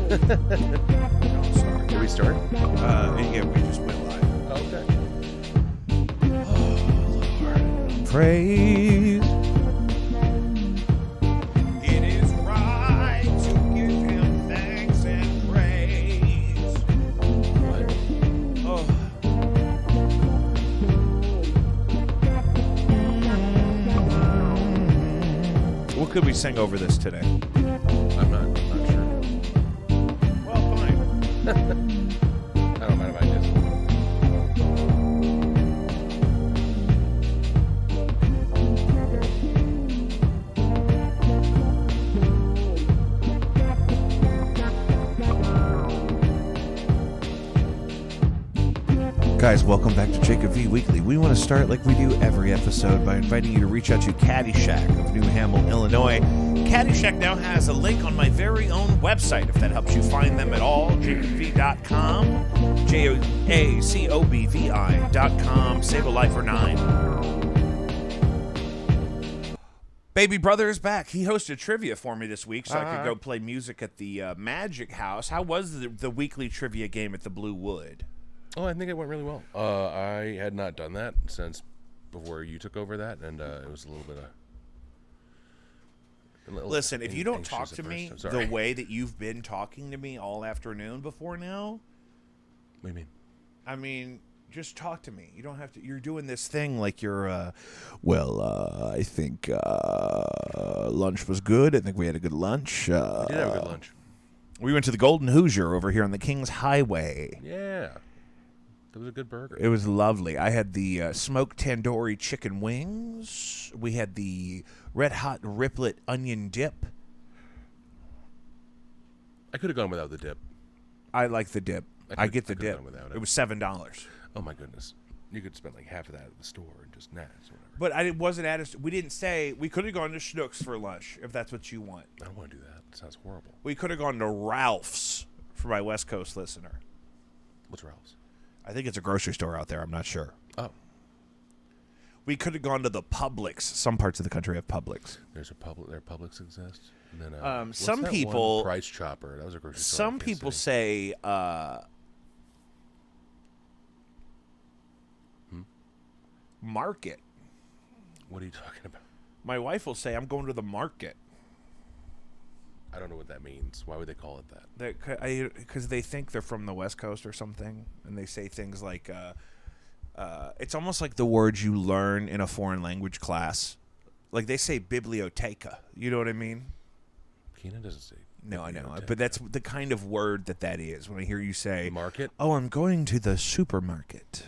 Oh, sorry. Did we start? Yeah, we just went live. Okay. Oh, Lord. Praise. It is right to give him thanks and praise. What? Oh. What could we sing over this today? I'm not sure. Well, fine. I don't mind if I just. Guys, welcome back to Jacob V Weekly. We want to start like we do every episode by inviting you to reach out to Caddyshack of New Hamel, Illinois. Caddyshack now has a link on my very own website, if that helps you find them at all. JacobV.com, JACOBVI.com. Save a life for 9. Baby Brother is back. He hosted trivia for me this week, so I could go play music at the Magic House. How was the weekly trivia game at the Blue Wood? Oh, I think it went really well. I had not done that since before you took over that, and it was a little bit of. Listen, if you don't anxious talk at to first. me I'm sorry. the way that you've been talking to me all afternoon before now, What do you mean? I mean, just talk to me. You don't have to. You're doing this thing like you're. I think lunch was good. I think we had a good lunch. We did have a good lunch. We went to the Golden Hoosier over here on the King's Highway. Yeah, that was a good burger. It was lovely. I had the smoked tandoori chicken wings. We had the red hot riplet onion dip. I could have gone without the dip. I like the dip. I get the I could've dip. gone without it. It was $7. Oh my goodness, you could spend like half of that at the store and just whatever. But I wasn't at us. We didn't say we could have gone to Schnucks for lunch if that's what you want. I don't want to do that. It sounds horrible. We could have gone to Ralph's for my West Coast listener. What's Ralph's? I think it's a grocery store out there. I'm not sure. Oh, We could have gone to the Publix. Some parts of the country have Publix. there's a Publix. There Publix exists. And then what's some that people- one? Price Chopper. That was a grocery store. Some people say market. What are you talking about? My wife will say, I'm going to the market. I don't know what that means. Why would they call it that? Because they think they're from the West Coast or something, and they say things like, it's almost like the words you learn in a foreign language class. Like they say biblioteca. You know what I mean? Keenan doesn't say. No, I know. biblioteca. But that's the kind of word that is. When I hear you say, Market? oh, I'm going to the supermarket.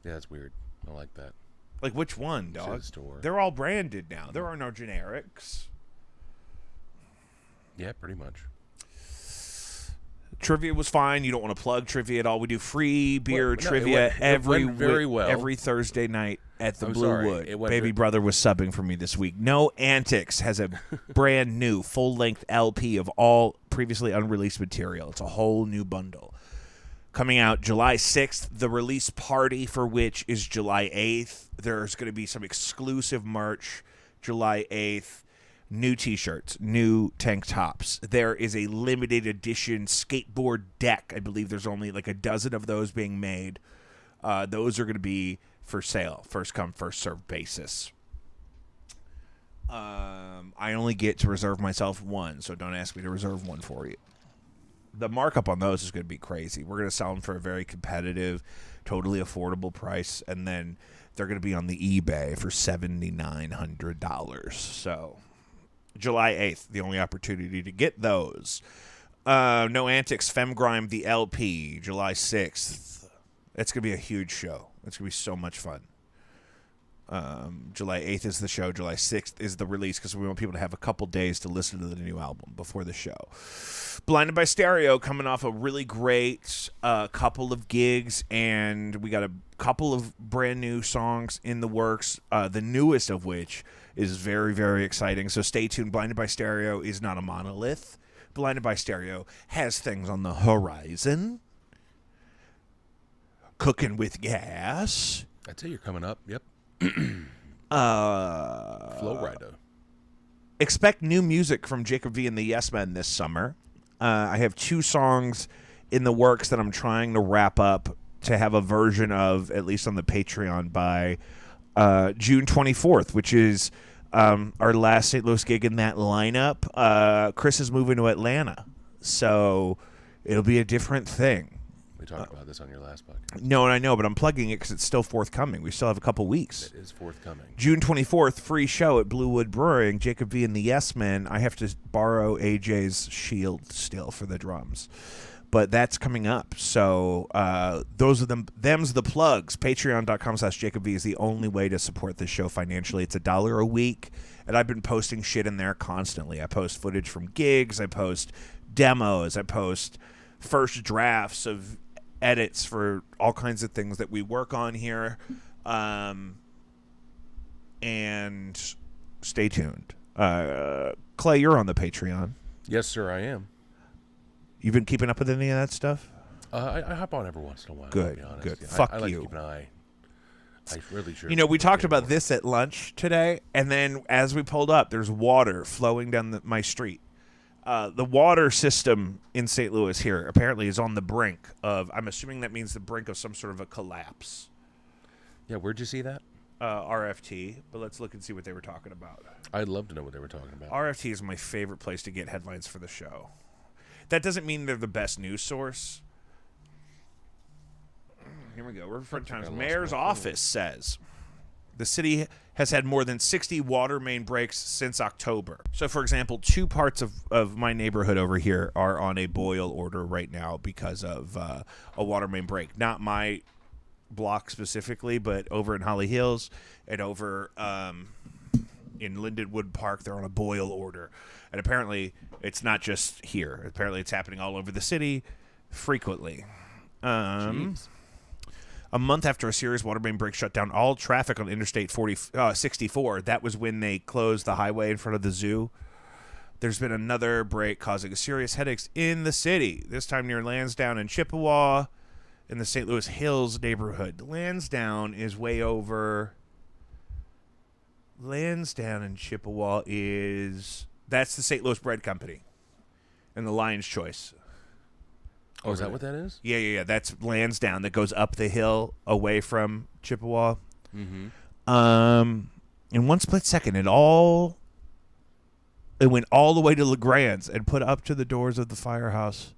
Yeah, that's weird. I like that. Like, which one, Say dog? the store. They're all branded now. There are no generics. Yeah, pretty much. Trivia was fine. You don't want to plug trivia at all. We do free beer Well, no, trivia it went very well. every Thursday night at the I'm Blue sorry, Wood. it went Baby very- Brother was subbing for me this week. No Antics has a brand new full-length LP of all previously unreleased material. It's a whole new bundle. Coming out July 6th, the release party for which is July 8th. There's going to be some exclusive merch July 8th. New T-shirts, new tank tops. There is a limited edition skateboard deck. I believe there's only like a dozen of those being made. Those are going to be for sale, first come, first served basis. I only get to reserve myself one, so don't ask me to reserve one for you. The markup on those is going to be crazy. We're going to sell them for a very competitive, totally affordable price, and then they're going to be on the eBay for $7,900. So July 8th, the only opportunity to get those. No Antics, Femgrime, the LP, July 6th. It's going to be a huge show. It's going to be so much fun. July 8th is the show. July 6th is the release because we want people to have a couple days to listen to the new album before the show. Blinded by Stereo coming off a really great couple of gigs, and we got a couple of brand new songs in the works, the newest of which is very, very exciting. So stay tuned. Blinded by Stereo is not a monolith. Blinded by Stereo has things on the horizon. Cooking with Gas. I'd say you're coming up. Yep. Uh, Flow Rider. expect new music from Jacob V and the Yes Men this summer. I have 2 songs in the works that I'm trying to wrap up to have a version of, at least on the Patreon, by June 24th, which is our last St. Louis gig in that lineup. Chris is moving to Atlanta, so it'll be a different thing. We talked about this on your last podcast. No, and I know, but I'm plugging it because it's still forthcoming. We still have a couple weeks. It is forthcoming. June 24th, free show at Bluewood Brewing. Jacob V and the Yes Men. I have to borrow AJ's shield still for the drums, but that's coming up. So those are them's the plugs. Patreon.com/Jacob V is the only way to support this show financially. It's $1 a week, and I've been posting shit in there constantly. I post footage from gigs. I post demos. I post first drafts of edits for all kinds of things that we work on here. And stay tuned. Clay, you're on the Patreon. Yes, sir, I am. You've been keeping up with any of that stuff? I hop on every once in a while. Good, I'll be honest. good. Yeah, Fuck I like you. to keep an eye. I really should. You know, we talked about this at lunch today, and then as we pulled up, there's water flowing down my street. The water system in St. Louis here apparently is on the brink of, I'm assuming that means the brink of some sort of a collapse. Yeah, where'd you see that? RFT, but let's look and see what they were talking about. I'd love to know what they were talking about. RFT is my favorite place to get headlines for the show. That doesn't mean they're the best news source. Here we go. Riverfront Times. Mayor's office says the city has had more than 60 water main breaks since October. So, for example, 2 parts of my neighborhood over here are on a boil order right now because of a water main break. Not my block specifically, but over in Holly Hills and over in Lindenwood Park, they're on a boil order. And apparently it's not just here. Apparently it's happening all over the city frequently. A month after a serious water main break shut down all traffic on Interstate 64, that was when they closed the highway in front of the zoo. There's been another break causing serious headaches in the city, this time near Lansdowne and Chippewa in the St. Louis Hills neighborhood. Lansdowne is way over. Lansdowne and Chippewa that's the St. Louis Bread Company and the Lion's Choice. Oh, is that what that is? Yeah. That's Lansdowne that goes up the hill away from Chippewa. Mm-hmm. In one split second, it went all the way to LeGrand's and put up to the doors of the firehouse.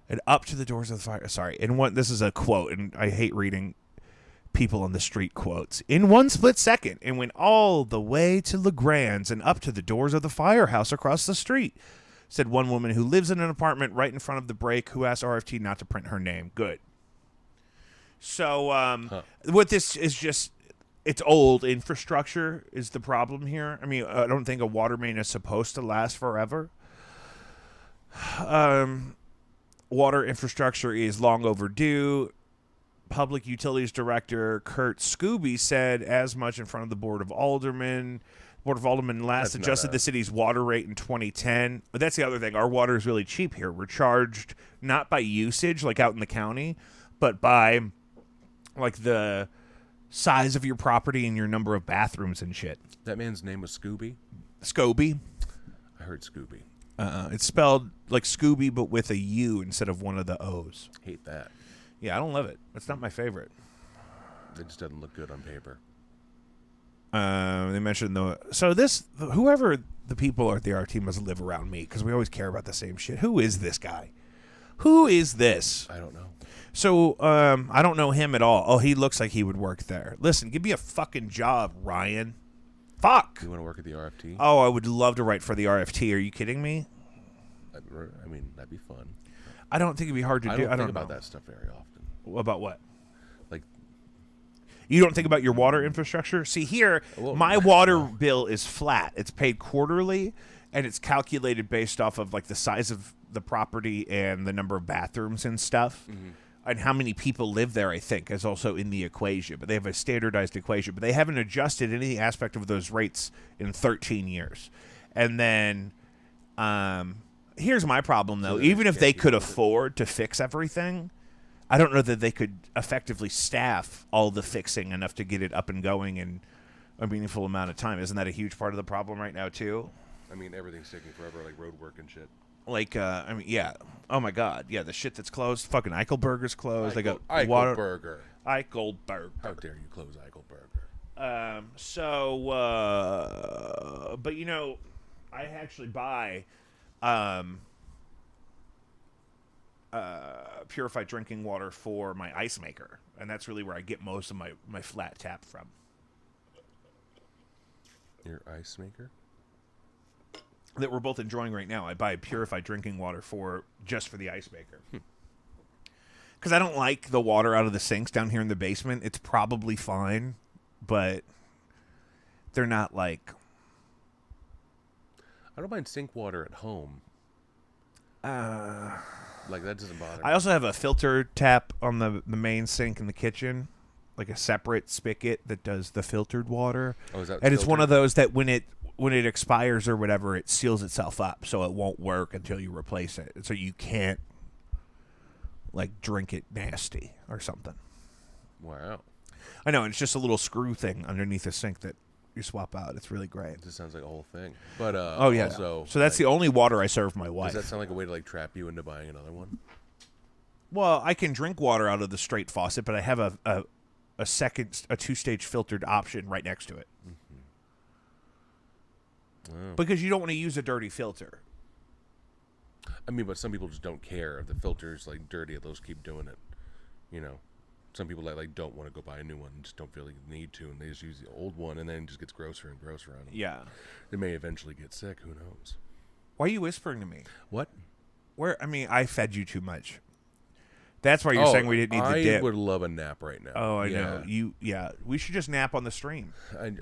And up to the doors of the fire. Sorry. This is a quote, and I hate reading people on the street quotes. In one split second, it went all the way to LeGrand's and up to the doors of the firehouse across the street, said one woman who lives in an apartment right in front of the break who asked RFT not to print her name. Good. So what this is just, it's old infrastructure is the problem here. I mean, I don't think a water main is supposed to last forever. Water infrastructure is long overdue. Public Utilities Director Kurt Scooby said as much in front of the Board of Aldermen. Board of Aldermen last adjusted the city's water rate in 2010. But that's the other thing. Our water is really cheap here. We're charged not by usage like out in the county, but by like the size of your property and your number of bathrooms and shit. That man's name was Scooby? Scooby. I heard Scooby. It's spelled like Scooby, but with a U instead of one of the O's. Hate that. Yeah, I don't love it. It's not my favorite. It just doesn't look good on paper. They mentioned whoever the people are at the RT must live around me because we always care about the same shit. Who is this guy? Who is this? I don't know. So, I don't know him at all. Oh, he looks like he would work there. Listen, give me a fucking job, Ryan. Fuck. You want to work at the RFT? Oh, I would love to write for the RFT. Are you kidding me? I mean, that'd be fun. I don't think it'd be hard to do. I don't think about that stuff very often. About what? Like, you don't think about your water infrastructure? See, here, my water bill is flat. It's paid quarterly, and it's calculated based off of, like, the size of the property and the number of bathrooms and stuff. Mm-hmm. And how many people live there, I think, is also in the equation. But they have a standardized equation. But they haven't adjusted any aspect of those rates in 13 years. And then here's my problem, though. Even if they could afford to fix everything, I don't know that they could effectively staff all the fixing enough to get it up and going in a meaningful amount of time. Isn't that a huge part of the problem right now, too? I mean, everything's taking forever, like road work and shit. Like, I mean, yeah. Oh my God, yeah. The shit that's closed. Fucking Eichelberger's closed. They got water. Eichelberger. Eichelberger. How dare you close Eichelberger? But you know, I actually buy, purified drinking water for my ice maker, and that's really where I get most of my flat tap from. Your ice maker? That we're both enjoying right now. I buy purified drinking water just for the ice maker. Because I don't like the water out of the sinks down here in the basement. It's probably fine, but they're not like... I don't mind sink water at home. Like, that doesn't bother me. I also have a filter tap on the main sink in the kitchen, like a separate spigot that does the filtered water. Oh, is that and it's one filtered? of those that when it expires or whatever, it seals itself up, so it won't work until you replace it. So you can't like drink it nasty or something. Wow. I know, it's just a little screw thing underneath the sink that you swap out. It's really great. This sounds like a whole thing. But Oh yeah. also, So that's like, the only water I serve my wife. does that sound like a way to like trap you into buying another one? Well, I can drink water out of the straight faucet, but I have a two-stage filtered option right next to it. Oh. Because you don't want to use a dirty filter. I mean, but some people just don't care if the filter's like dirty. They'll just keep doing it. You know, some people like don't want to go buy a new one and just don't feel like they need to, and they just use the old one, and then it just gets grosser and grosser on them. Yeah. They may eventually get sick. Who knows? Why are you whispering to me? What? Where? I mean, I fed you too much. That's why you're saying we didn't need the dip. I would love a nap right now. Oh, I know. Yeah. We should just nap on the stream. I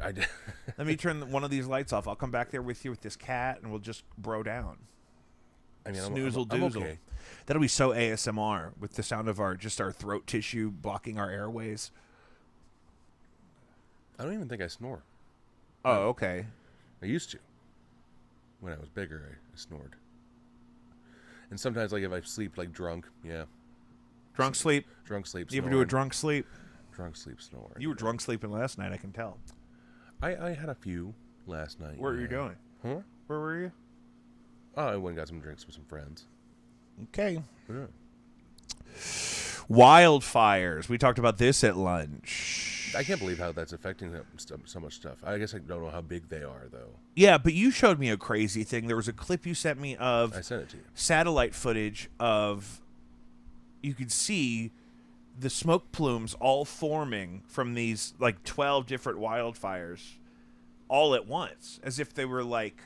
Let me turn one of these lights off. I'll come back there with you with this cat, and we'll just bro down. I mean, Snoozle I'm doozle. okay. That'll be so ASMR with the sound of our throat tissue blocking our airways. I don't even think I snore. Oh, okay. I used to. When I was bigger, I snored. And sometimes, like, if I sleep, like, drunk, yeah. Drunk sleep? Drunk sleep, You ever snoring. do a drunk sleep? Drunk sleep, snoring. You were drunk sleeping last night, I can tell. I had a few last night. Where were you going? Huh? Where were you? Oh, I went and got some drinks with some friends. Okay. Yeah. Wildfires. We talked about this at lunch. I can't believe how that's affecting so much stuff. I guess I don't know how big they are, though. Yeah, but you showed me a crazy thing. There was a clip you sent me of I sent it to you. satellite footage of... You could see the smoke plumes all forming from these, like, 12 different wildfires all at once, as if they were, like,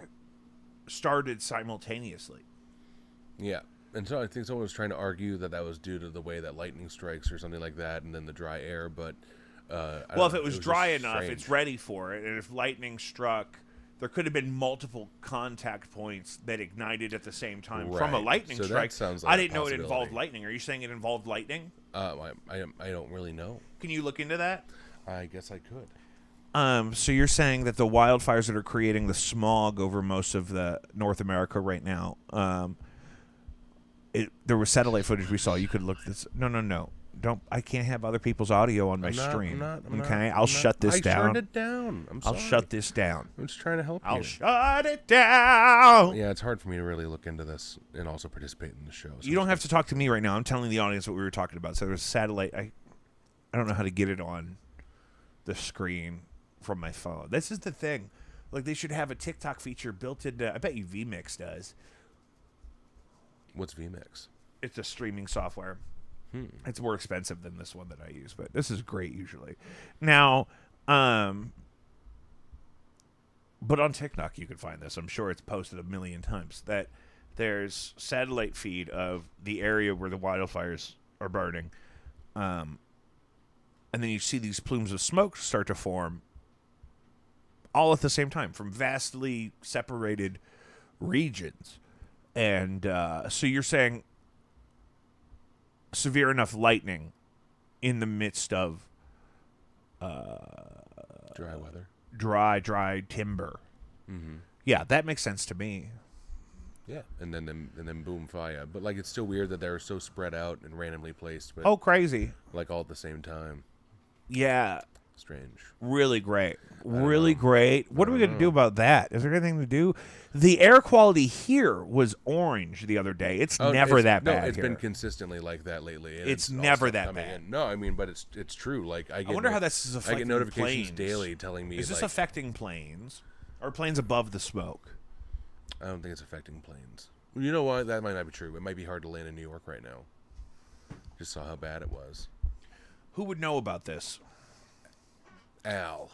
started simultaneously. Yeah. And so I think someone was trying to argue that was due to the way that lightning strikes or something like that, and then the dry air, but... well, if it was dry just enough, strange. it's ready for it. And if lightning struck, there could have been multiple contact points that ignited at the same time from a Right. lightning So that strike. sounds like I a didn't know it involved possibility. lightning. Are you saying it involved lightning? I don't really know. Can you look into that? I guess I could. So you're saying that the wildfires that are creating the smog over most of the North America right now, there was satellite footage we saw. You could look this. No. Don't. I can't have other people's audio on my stream. I'll shut this down. I turned it down. I'll shut this down. I'm just trying to help I'll you. shut it down. Yeah, it's hard for me to really look into this and also participate in the show. So You don't have to talk to me right now. I'm telling the audience what we were talking about. So there's a satellite. I don't know how to get it on the screen from my phone. This is the thing. Like, they should have a TikTok feature built into... I bet you vMix does. What's vMix? It's a streaming software. It's more expensive than this one that I use, but this is great usually. Now, but on TikTok you can find this. I'm sure it's posted a million times. That there's satellite feed of the area where the wildfires are burning, and then you see these plumes of smoke start to form all at the same time from vastly separated regions. And so you're saying severe enough lightning in the midst of Dry weather. dry timber. Mm-hmm. Yeah, that makes sense to me. Yeah, and then boom, fire. But like, it's still weird that they're so spread out and randomly placed, but Oh, crazy. like all at the same time. Yeah. strange. Really great. Really great. What are we going to do about that? Is there anything to do? The air quality here was orange the other day. It's never that bad. No, it's here. been consistently like that lately. And It's all never stuff that coming bad. in. No, I mean, but it's true. Like I wonder how this is I affecting get notifications planes. daily telling me. Is this like, affecting planes? Or planes above the smoke? I don't think it's affecting planes. You know what? That might not be true. It might be hard to land in New York right now. Just saw how bad it was. Who would know about this? Al.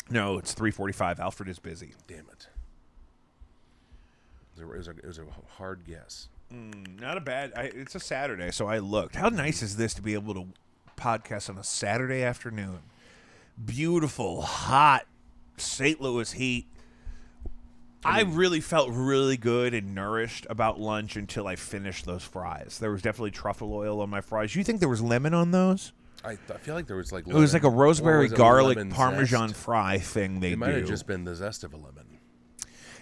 No, it's 3:45. Alfred is busy. Damn it. It was a hard guess. Not a bad. It's a Saturday, so I looked. How nice is this to be able to podcast on a Saturday afternoon? Beautiful, hot St. Louis heat. I really felt really good and nourished about lunch until I finished those fries. There was definitely truffle oil on my fries. You think there was lemon on those? I feel like there was like It was like a rosemary garlic lemon parmesan zest? fry thing they It might do. have just been the zest of a lemon.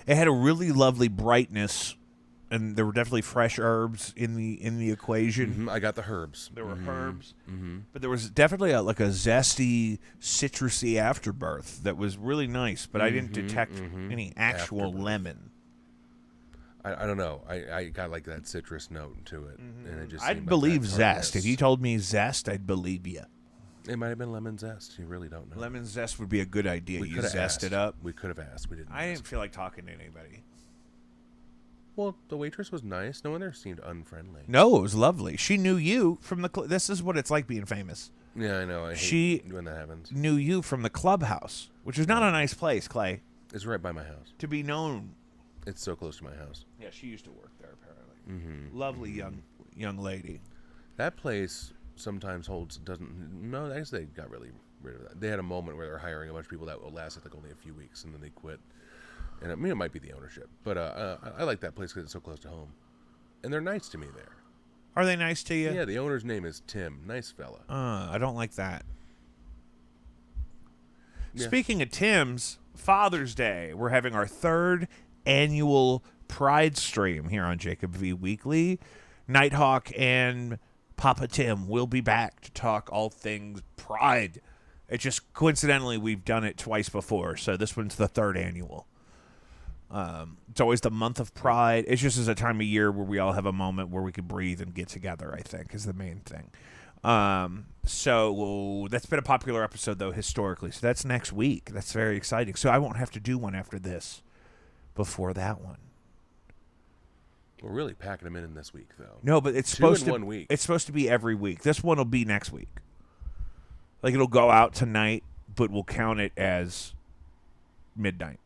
It had a really lovely brightness, and there were definitely fresh herbs in the equation. I got the herbs. There were herbs, but there was definitely a zesty, citrusy afterbirth that was really nice. But I didn't detect any actual Afterbirth. lemon. I don't know. I got like that citrus note to it, and it just. I'd seemed believe like that zest. If tartness. you told me zest, I'd believe you. It might have been lemon zest. You really don't know. Lemon zest would be a good idea. We You could have zest asked. it up. We could have asked. We didn't. I ask. didn't feel like talking to anybody. Well, the waitress was nice. No one there seemed unfriendly. No, it was lovely. She knew you from the. This is what it's like being famous. Yeah, I know. I hate She- when that happens. Knew you from the clubhouse, which is not a nice place, Clay, It's right by my house. to be known. It's so close to my house. Yeah, she used to work there apparently. Lovely young lady. That place sometimes doesn't. No, I guess they got really rid of that. They had a moment where they're hiring a bunch of people that will last like only a few weeks, and then they quit. And I mean, it might be the ownership, but I like that place because it's so close to home, and they're nice to me there. Are they nice to you? Yeah, the owner's name is Tim. Nice fella. I don't like that. Yeah. Speaking of Tim's, Father's Day, we're having our 3rd annual Pride stream here on Jacob V Weekly. Nighthawk and Papa Tim will be back to talk all things Pride. It just coincidentally we've done it twice before, so this one's the 3rd annual. It's always the month of Pride. It's just as a time of year where we all have a moment where we can breathe and get together, I think, is the main thing. So that's been a popular episode, though, historically. So that's next week. That's very exciting. So I won't have to do one after this before that one. We're really packing them in this week, though. No, but it's Two supposed in to 1 week. It's supposed to be every week. This one will be next week. Like it'll go out tonight, but we'll count it as midnight.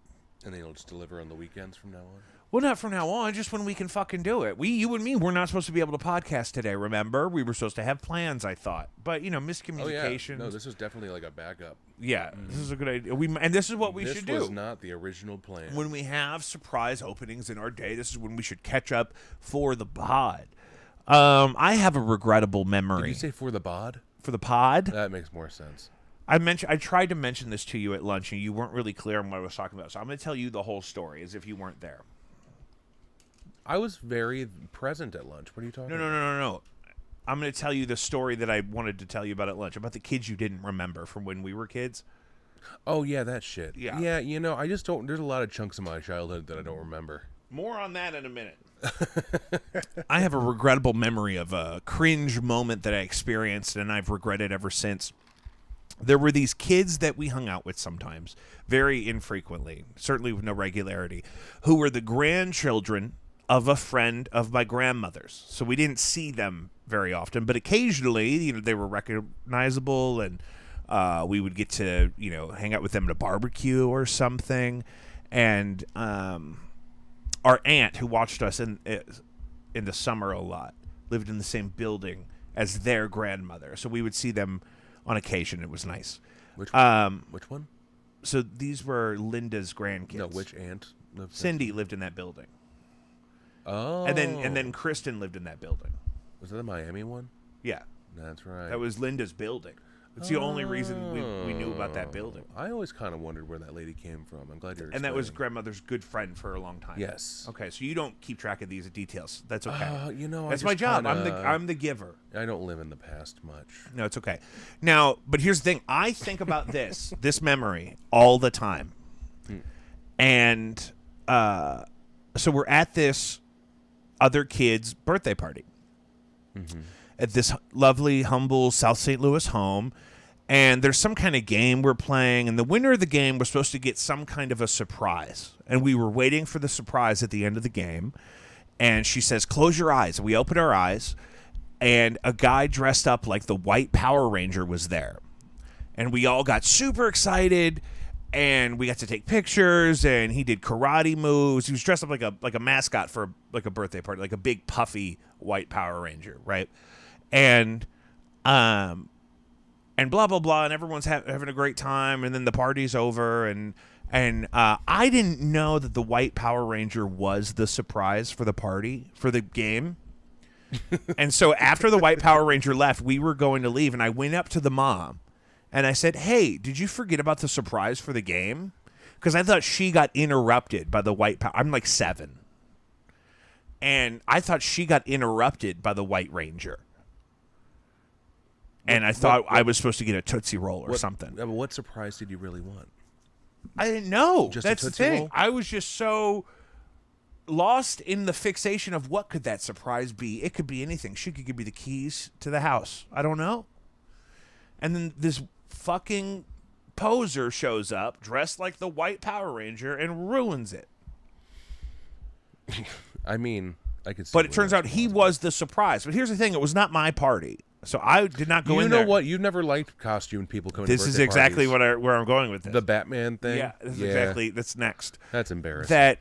And they'll just deliver on the weekends from now on. Well, not from now on, just when we can fucking do it. You and me, we're not supposed to be able to podcast today, remember? We were supposed to have plans, I thought. But, miscommunication. Oh, yeah. No, this is definitely like a backup. Yeah, this is a good idea. And this is what we should do. This was not the original plan. When we have surprise openings in our day, this is when we should catch up for the pod. I have a regrettable memory. Did you say for the bod? For the pod? That makes more sense. I tried to mention this to you at lunch, and you weren't really clear on what I was talking about. So I'm going to tell you the whole story as if you weren't there. I was very present at lunch. What are you talking about? No. I'm going to tell you the story that I wanted to tell you about at lunch, about the kids you didn't remember from when we were kids. Oh, yeah, that shit. Yeah. Yeah, I just don't... There's a lot of chunks of my childhood that I don't remember. More on that in a minute. I have a regrettable memory of a cringe moment that I experienced, and I've regretted ever since. There were these kids that we hung out with sometimes, very infrequently, certainly with no regularity, who were the grandchildren of a friend of my grandmother's. So we didn't see them very often, but occasionally, they were recognizable, and we would get to, hang out with them at a barbecue or something. And our aunt, who watched us in the summer a lot, lived in the same building as their grandmother. So we would see them on occasion. It was nice. Which one? Which one? So these were Linda's grandkids. No, which aunt? lived there? Cindy lived in that building. Oh. And then Kristen lived in that building. Was that the Miami one? Yeah. That's right. That was Linda's building. It's the only reason we knew about that building. I always kind of wondered where that lady came from. I'm glad you're And that was explaining. grandmother's good friend for a long time. Yes. Okay, so you don't keep track of these details. That's okay. You know, That's I my just job. kinda- I'm the giver. I don't live in the past much. No, it's okay. Now, but here's the thing. I think about this memory all the time. And so we're at this other kid's birthday party at this lovely, humble South St. Louis home. And there's some kind of game we're playing. And the winner of the game was supposed to get some kind of a surprise. And we were waiting for the surprise at the end of the game. And she says, close your eyes. And we open our eyes. And a guy dressed up like the White Power Ranger was there. And we all got super excited. And we got to take pictures, and he did karate moves. He was dressed up like a mascot for like a birthday party, like a big puffy white Power Ranger, right? And blah blah blah, and everyone's having a great time, and then the party's over, and I didn't know that the White Power Ranger was the surprise for the party for the game. And so after the White Power Ranger left, we were going to leave, and I went up to the mom. And I said, hey, did you forget about the surprise for the game? Because I thought she got interrupted by the White Power. I'm like 7. And I thought she got interrupted by the White Ranger. And I thought I was supposed to get a Tootsie Roll or something. What surprise did you really want? I didn't know. Just a That's the Tootsie thing. Roll? I was just so lost in the fixation of what could that surprise be. It could be anything. She could give me the keys to the house. I don't know. And then this fucking poser shows up dressed like the White Power Ranger and ruins it. I mean, I could see. But it where turns that's out he was the surprise. But here's the thing, it was not my party. So I did not go You in know there. what? You've never liked costume people coming This to is birthday exactly parties. where I'm going with this. The Batman thing? Yeah, this is exactly that's next. That's embarrassing. That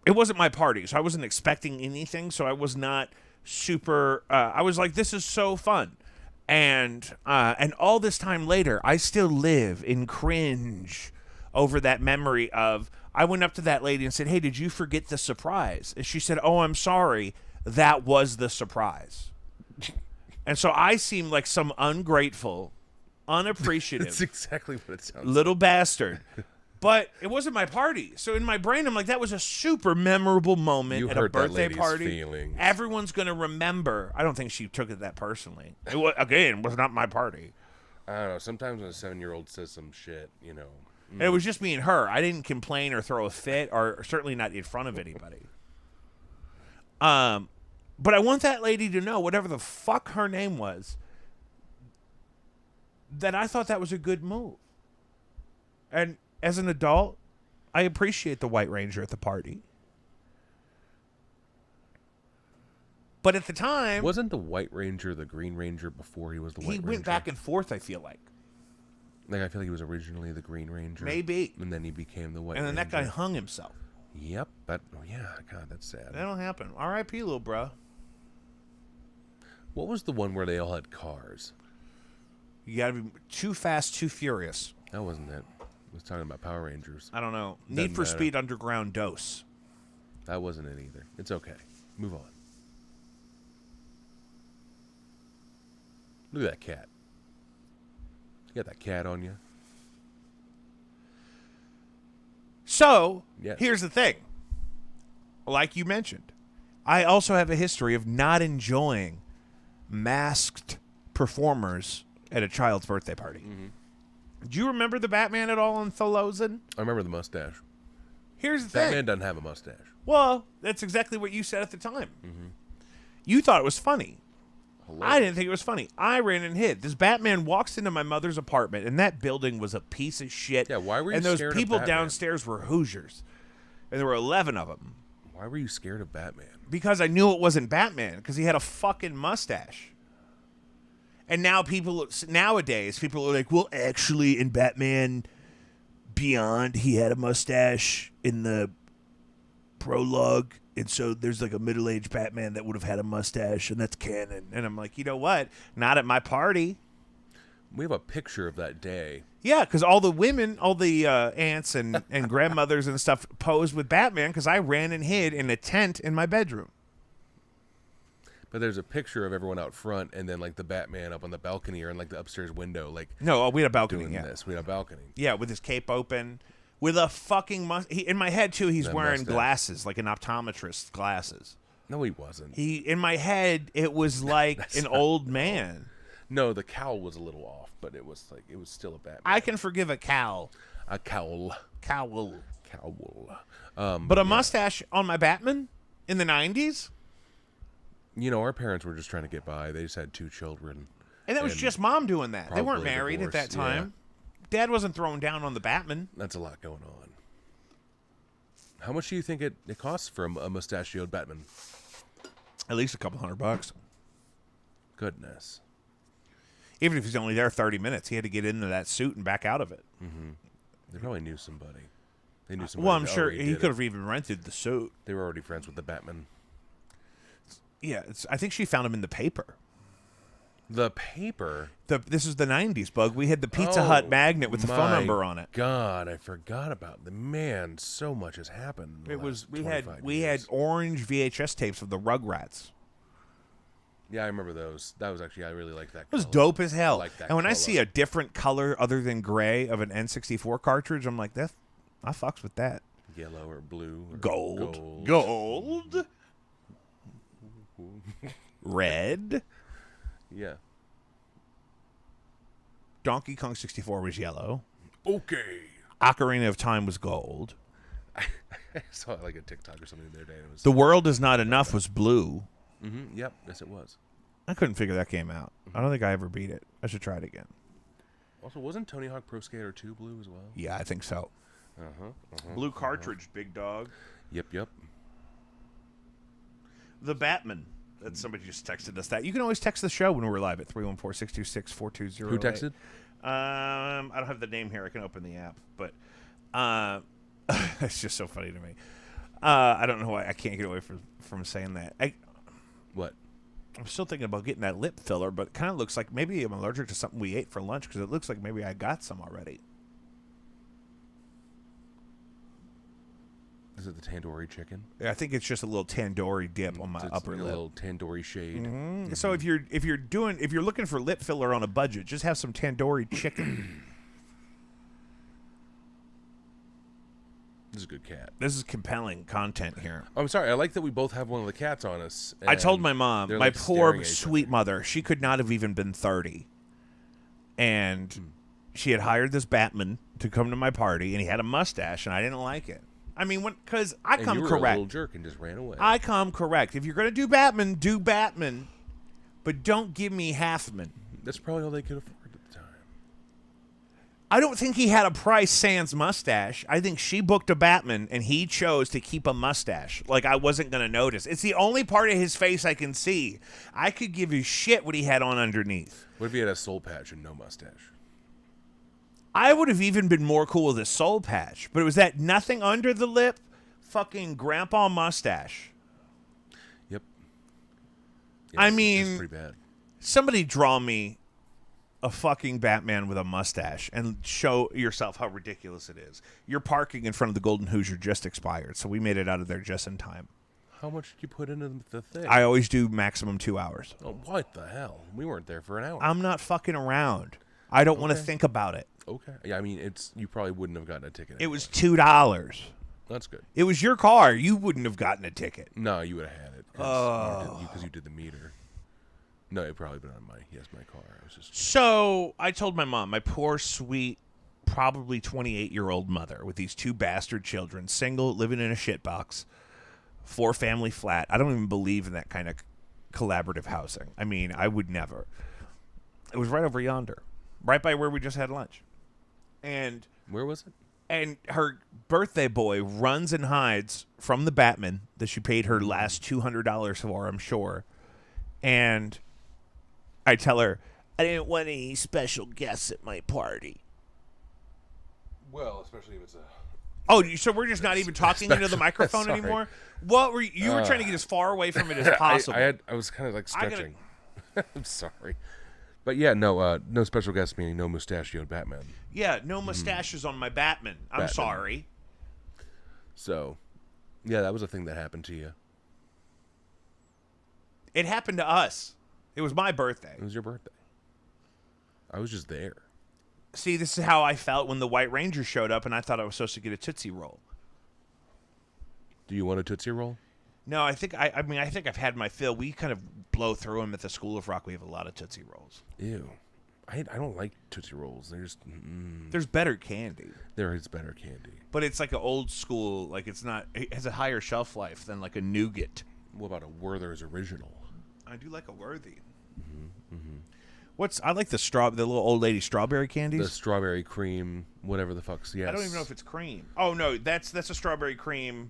it wasn't my party, so I wasn't expecting anything, so I was not super I was like, this is so fun. And all this time later, I still live in cringe over that memory of I went up to that lady and said, hey, did you forget the surprise? And she said, oh, I'm sorry. That was the surprise. And so I seem like some ungrateful, unappreciative That's exactly what it sounds little bastard. But it wasn't my party. So in my brain, I'm like, that was a super memorable moment You at a hurt that birthday lady's party. feelings. Everyone's going to remember. I don't think she took it that personally. It was, again, was not my party. I don't know. Sometimes when a 7-year-old says some shit, you know. It was just me and her. I didn't complain or throw a fit, or certainly not in front of anybody. But I want that lady to know, whatever the fuck her name was, that I thought that was a good move. And as an adult, I appreciate the White Ranger at the party. But at the time, Wasn't the White Ranger the Green Ranger before he was the White he Ranger? went back and forth, I feel like. Like, I feel like he was originally the Green Ranger. Maybe. And then he became the White And then Ranger. that guy hung himself. Yep. But, oh, yeah, God, that's sad. That'll happen. R.I.P., little bro. What was the one where they all had cars? You gotta be too fast, too furious. That wasn't it. I was talking about Power Rangers. I don't know. Doesn't Need for matter. Speed Underground Dose. That wasn't it either. It's okay. Move on. Look at that cat. You got that cat on you? So, Yes. here's the thing. Like you mentioned, I also have a history of not enjoying masked performers at a child's birthday party. Do you remember the Batman at all on Tholosan? I remember the mustache. Here's the thing. Batman doesn't have a mustache. Well, that's exactly what you said at the time. You thought it was funny. I didn't think it was funny. I ran and hid. This Batman walks into my mother's apartment, and that building was a piece of shit. Yeah, why were you And those scared of people Batman? downstairs were Hoosiers, and there were 11 of them. Why were you scared of Batman? Because I knew it wasn't Batman, because he had a fucking mustache. And now nowadays, people are like, well, actually, in Batman Beyond, he had a mustache in the prologue. And so there's like a middle-aged Batman that would have had a mustache, and that's canon. And I'm like, you know what? Not at my party. We have a picture of that day. Yeah, because all the women, all the aunts and grandmothers and stuff posed with Batman because I ran and hid in a tent in my bedroom. But there's a picture of everyone out front, and then like the Batman up on the balcony or in like the upstairs window, like No, we had a balcony. doing Yeah, this. We had a balcony. yeah, with his cape open, with a fucking in my head too. He's That wearing mustache. glasses, like an optometrist's glasses. No, he wasn't. In my head, it was like an old man. No, the cowl was a little off, but it was still a Batman. I can forgive a cowl. A cowl. Cowl. But But a mustache on my Batman in the 90s? our parents were just trying to get by. They just had 2 children. And that was And just mom doing that. They weren't probably married at that divorced, yeah. time. Dad wasn't throwing down on the Batman. That's a lot going on. How much do you think it costs for a mustachioed Batman? At least a couple $100. Goodness. Even if he's only there 30 minutes, he had to get into that suit and back out of it. They probably knew somebody. They knew somebody. Well, I'm that sure already he did could it. have even rented the suit. They were already friends with the Batman. Yeah, I think she found him in the paper. The paper. This is the 90s, Bug. We had the Pizza Oh, Hut magnet with the phone my number on it. God, I forgot about the man. So much has happened. In the last We 25 had years. orange VHS tapes of the Rugrats. Yeah, I remember those. That was actually I really liked that. It was color. dope as hell. like that And when I color. see a different color other than gray of an N64 cartridge, I'm like, I fucks with that. Yellow or blue. Or Gold. Red. Yeah. Donkey Kong 64 was yellow. Okay. Ocarina of Time was gold. I saw like a TikTok or something the other day. And it was. The World Is Not Enough was blue. Yep. Yes, it was. I couldn't figure that game out. I don't think I ever beat it. I should try it again. Also, wasn't Tony Hawk Pro Skater 2 blue as well? Yeah, I think so. Blue cartridge, big dog. Yep. The Batman. That somebody just texted us that. You can always text the show when we're live at 314-626-4208. Who texted? I don't have the name here. I can open the app, but it's just so funny to me. I don't know why I can't get away from saying that. What? I'm still thinking about getting that lip filler, but it kind of looks like maybe I'm allergic to something we ate for lunch because it looks like maybe I got some already. Is it the tandoori chicken? I think it's just a little tandoori dip on my It's upper like a lip. little tandoori shade. So if you're looking for lip filler on a budget, just have some tandoori chicken. This is a good cat. This is compelling content here. I'm sorry. I like that we both have one of the cats on us. I told and my mom, they're, my like, poor staring at each sweet other. mother, she could not have even been 30. And she had hired this Batman to come to my party, and he had a mustache, and I didn't like it. I mean, because I And come you were a correct. little jerk and just ran away. I come correct. If you're going to do Batman, but don't give me Halfman. That's probably all they could afford at the time. I don't think he had a price sans mustache. I think she booked a Batman, and he chose to keep a mustache. Like, I wasn't going to notice. It's the only part of his face I can see. I could give a shit what he had on underneath. What if he had a soul patch and no mustache? I would have even been more cool with a soul patch, but it was that nothing under the lip, fucking grandpa mustache. Yep. I it's mean- pretty bad. Somebody draw me a fucking Batman with a mustache and show yourself how ridiculous it is. Your parking in front of the Golden Hoosier just expired, so we made it out of there just in time. How much did you put into the thing? I always do maximum 2 hours. Oh, what the hell? We weren't there for an hour. I'm not fucking around. I don't want to Okay. think about it. Okay. Yeah, I mean, you probably wouldn't have gotten a ticket. It anyway. was $2. That's good. It was your car. You wouldn't have gotten a ticket. No, you would have had it because you did the meter. No, it probably been on my car. I was just So I told my mom, my poor, sweet, probably 28-year-old mother with these 2 bastard children, single, living in a shitbox, 4-family flat. I don't even believe in that kind of collaborative housing. I mean, I would never. It was right over yonder, right by where we just had lunch. And where was it? and her birthday boy runs and hides from the Batman that she paid her last $200 for, I'm sure. And I tell her, I didn't want any special guests at my party. Well, especially if it's a. Oh, so we're just not even talking into the microphone Sorry. anymore? What were you were trying to get as far away from it as possible. I was kind of like I gotta- stretching. I'm sorry, but yeah, no special guest meaning no mustachioed Batman. Yeah, no mustaches on my Batman. I'm Batman. sorry. So, yeah, that was a thing that happened to you. It happened to us. It was my birthday. It was your birthday. I was just there. See, this is how I felt when the White Ranger showed up, and I thought I was supposed to get a Tootsie Roll. Do you want a Tootsie Roll? No, I think I think I've had my fill. We kind of blow through them at the School of Rock. We have a lot of Tootsie Rolls. Ew. I don't like Tootsie Rolls. There's better candy. There is better candy. But it's like an old school, like it's not, it has a higher shelf life than like a nougat. What about a Werther's Original? I do like a Worthy. I like the little old lady strawberry candies. The strawberry cream, whatever the fuck's, yes. I don't even know if it's cream. Oh no, that's a strawberry cream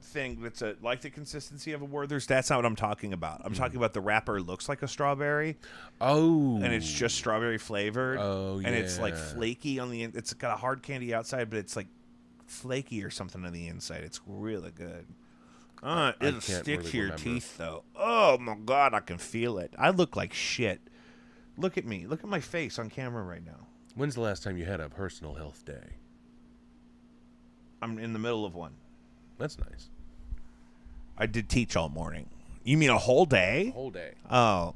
thing that's like the consistency of a Werther's. That's not what I'm talking about. I'm talking about the wrapper looks like a strawberry. Oh. And it's just strawberry flavored. Oh, yeah. And it's like flaky on the it's got a hard candy outside, but it's like flaky or something on the inside. It's really good. It'll stick to your teeth though. Oh my god, I can feel it. I look like shit. Look at me. Look at my face on camera right now. When's the last time you had a personal health day? I'm in the middle of one. That's nice. I did teach all morning. You mean a whole day? Whole day. Oh. Oh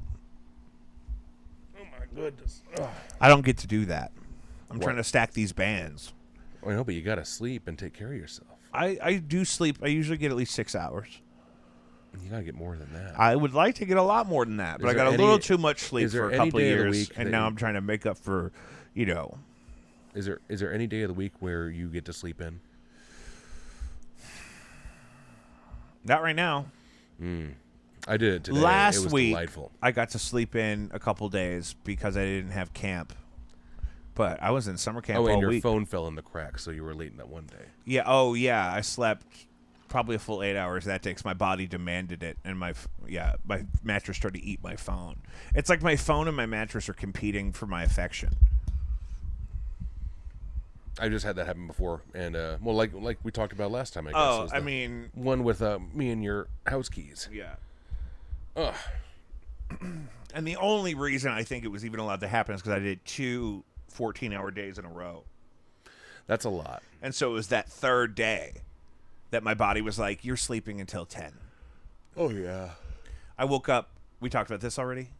my goodness. Ugh. I don't get to do that. I'm trying to stack these bands. I know, but you gotta sleep and take care of yourself. I do sleep. I usually get at least 6 hours. You gotta get more than that. I would like to get a lot more than that, but I got a little too much sleep for a couple of years, and now I'm trying to make up for, Is there any day of the week where you get to sleep in? Not right now. I did it today. Last it was week, delightful. I got to sleep in a couple days because I didn't have camp. But I was in summer camp all and your week. phone fell in the crack, so you were late in that one day. Yeah. Oh, yeah. I slept probably a full 8 hours that day because my body demanded it, and my mattress started to eat my phone. It's like my phone and my mattress are competing for my affection. I just had that happen before, and like we talked about last time. I guess. Oh, I mean, one with me and your house keys. Yeah. Ugh. And the only reason I think it was even allowed to happen is because I did 2 14-hour days in a row. That's a lot. And so it was that third day that my body was like, "You're sleeping until 10." Oh yeah. I woke up. We talked about this already.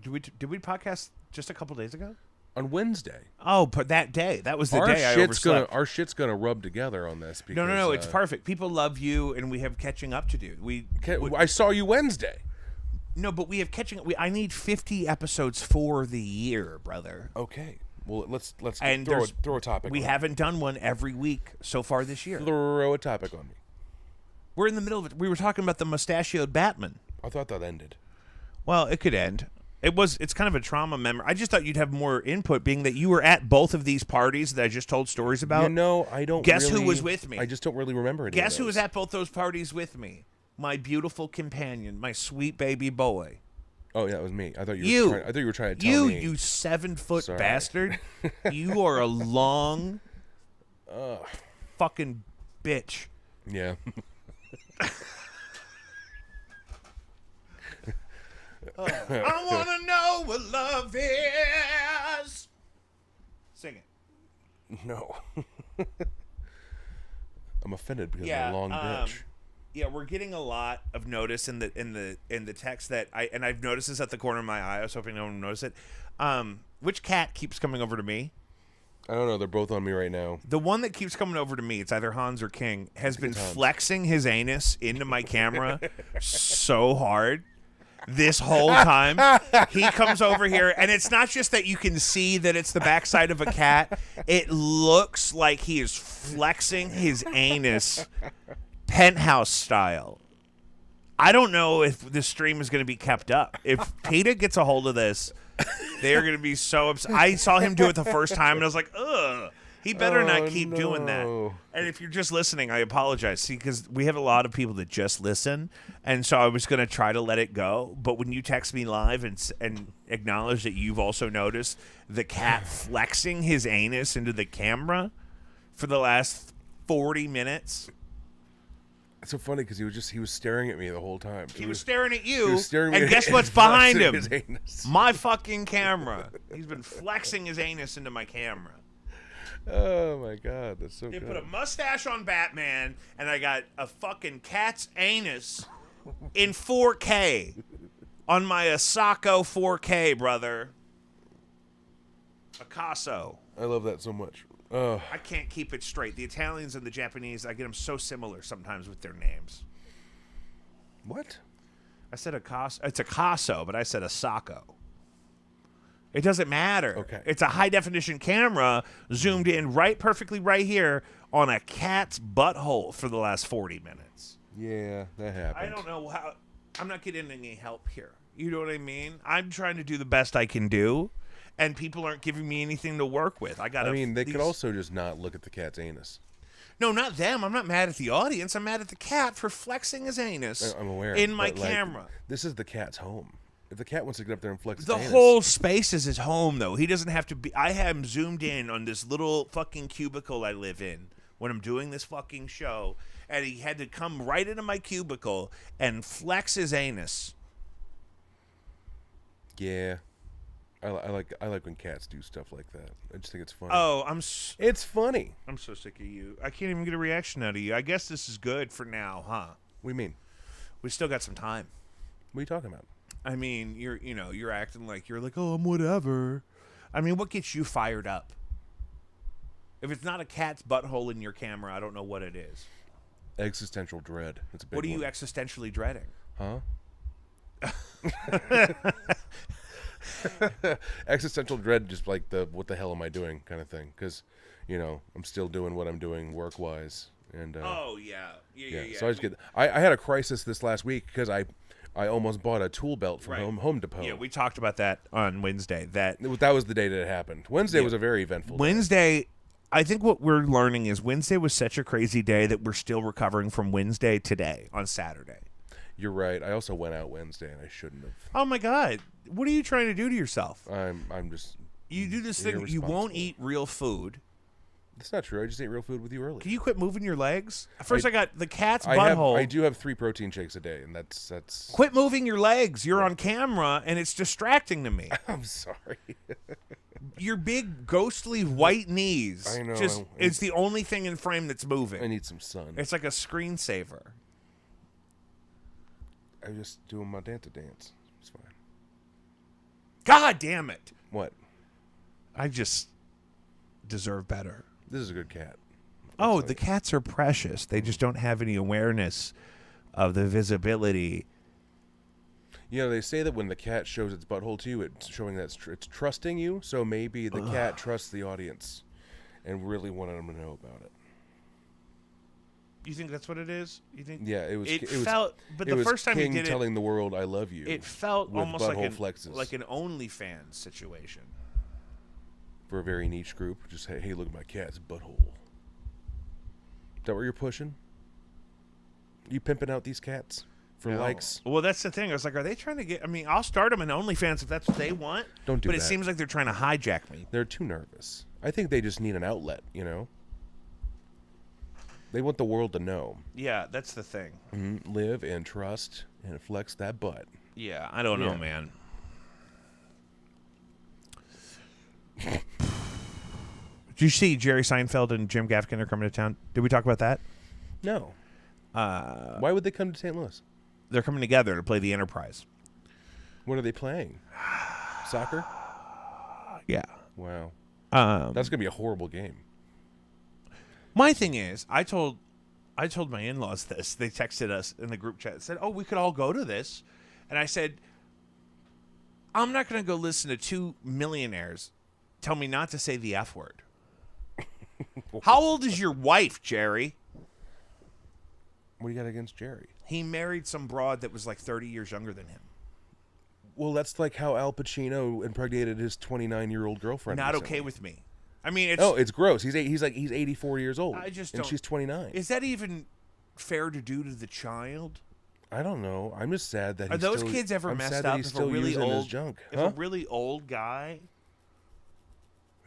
Did we podcast just a couple days ago? On Wednesday. Oh, but that day. That was the day I overslept. Our shit's gonna rub together on this. Because, No. It's perfect. People love you, and we have catching up to do. I saw you Wednesday. No, but we have catching up. I need 50 episodes for the year, brother. Okay. Well, let's And throw a topic. We haven't done one every week so far this year. Throw a topic on me. We're in the middle of it. We were talking about the mustachioed Batman. I thought that ended. Well, it could end. It's kind of a trauma memory. I just thought you'd have more input, being that you were at both of these parties that I just told stories about. I don't. Guess who was with me? I just don't really remember any. Guess who was at both those parties with me? My beautiful companion, my sweet baby boy. Oh yeah, it was me. I thought you were trying to tell me. You 7-foot bastard. You are a long fucking bitch. Yeah. I want to know what love is. Sing it. No. I'm offended because I'm a long bitch. Yeah, we're getting a lot of notice in the text that I've noticed this at the corner of my eye. I was hoping no one would notice it. Which cat keeps coming over to me? I don't know. They're both on me right now. The one that keeps coming over to me, it's either Hans or King, has been flexing his anus into my camera so hard this whole time. He comes over here, and it's not just that you can see that it's the backside of a cat. It looks like he is flexing his anus Penthouse style. I don't know if this stream is going to be kept up. If PETA gets a hold of this, they're going to be so upset. I saw him do it the first time, and I was like, ugh. He better not keep doing that. And if you're just listening, I apologize. See, because we have a lot of people that just listen, and so I was going to try to let it go. But when you text me live and acknowledge that you've also noticed the cat flexing his anus into the camera for the last 40 minutes... It's so funny because he was staring at me the whole time. He was staring at you, he was staring and at guess what's behind him? His anus. My fucking camera. He's been flexing his anus into my camera. Oh my god, that's so They good. put a mustache on Batman, and I got a fucking cat's anus in 4K on my Asako 4K, brother. Picasso. I love that so much. Oh, I can't keep it straight. The Italians and the Japanese, I get them so similar sometimes with their names. what? I said Picasso. It's Picasso, but I said Asako. It doesn't matter. Okay. It's a high definition camera zoomed in perfectly right here on a cat's butthole for the last 40 minutes. Yeah, that happened. I don't know how. I'm not getting any help here. You know what I mean? I'm trying to do the best I can do, and people aren't giving me anything to work with. I mean, they could also just not look at the cat's anus. No, not them. I'm not mad at the audience. I'm mad at the cat for flexing his anus. I'm aware. In my but, like, camera. This is the cat's home. If the cat wants to get up there and flex The its anus, whole space is his home, though. He doesn't have to be. I have him zoomed in on this little fucking cubicle I live in when I'm doing this fucking show, and he had to come right into my cubicle and flex his anus. Yeah, I like when cats do stuff like that. I just think it's funny. Oh, It's funny. I'm so sick of you. I can't even get a reaction out of you. I guess this is good for now, huh? What do you mean? We still got some time. What are you talking about? I mean, you're acting like oh, I'm whatever. I mean, what gets you fired up? If it's not a cat's butthole in your camera, I don't know what it is. Existential dread. That's a big What are you one. existentially dreading? Huh? Existential dread, just like the what the hell am I doing kind of thing. Because, I'm still doing what I'm doing work wise, and Oh yeah. Yeah. So I just get. I had a crisis this last week because I almost bought a tool belt from Right. Home Depot. Yeah, we talked about that on Wednesday. That That was the day that it happened. Wednesday was a very eventful day. Wednesday, I think what we're learning is Wednesday was such a crazy day that we're still recovering from Wednesday today on Saturday. You're right. I also went out Wednesday and I shouldn't have. Oh my God. What are you trying to do to yourself? I'm just. You do this thing, you won't irresponsible. eat real food. That's not true. I just ate real food with you earlier. Can you quit moving your legs? First, I got the cat's I butthole. do have 3 protein shakes a day, and that's. Quit moving your legs. You're on camera, and it's distracting to me. I'm sorry. Your big, ghostly white knees. I know, Just, I- it's the only thing in frame that's moving. I need some sun. It's like a screensaver. I just doing my dance. It's fine. God damn it. What? I just deserve better. This is a good cat. Oh, the cats are precious. They just don't have any awareness of the visibility. They say that when the cat shows its butthole to you, it's showing that it's trusting you. So maybe the cat trusts the audience, and really wanted them to know about it. You think that's what it is? You think? Yeah, it was. It was, felt, but it the was first time King he did telling the world I love you. it felt with almost like butthole flexes. an OnlyFans situation. For a very niche group. Just hey, look at my cat's butthole. Is that what you're pushing? You pimping out these cats for No. likes? Well, that's the thing. I was like, are they trying to get? I mean, I'll start them in OnlyFans if that's what they want. Don't do But it that. seems like they're trying to hijack me. They're too nervous. I think they just need an outlet. They want the world to know. Yeah, that's the thing. Live and trust and flex that butt. Yeah, I don't know, Yeah. man. Did you see Jerry Seinfeld and Jim Gaffigan are coming to town? Did we talk about that? No. Why would they come to St. Louis? They're coming together to play the Enterprise. What are they playing? Soccer? Yeah. Wow. Um, That's going to be a horrible game. my thing is, I told my in-laws this. They texted us in the group chat. Said, "Oh, we could all go to this," and I said, "I'm not going to go listen to 2 millionaires tell me not to say the F word." How old is your wife, Jerry? What do you got against Jerry? He married some broad that was like 30 years younger than him. Well, that's like how Al Pacino impregnated his 29-year-old girlfriend. Not recently. okay with me. I mean, it's Oh, it's gross. He's 84 years old. I just and don't- she's 29. Is that even fair to do to the child? I don't know. I'm just sad that Are he's those still, kids ever I'm messed sad that up he's if a still really using his old junk. if Huh? a really old guy?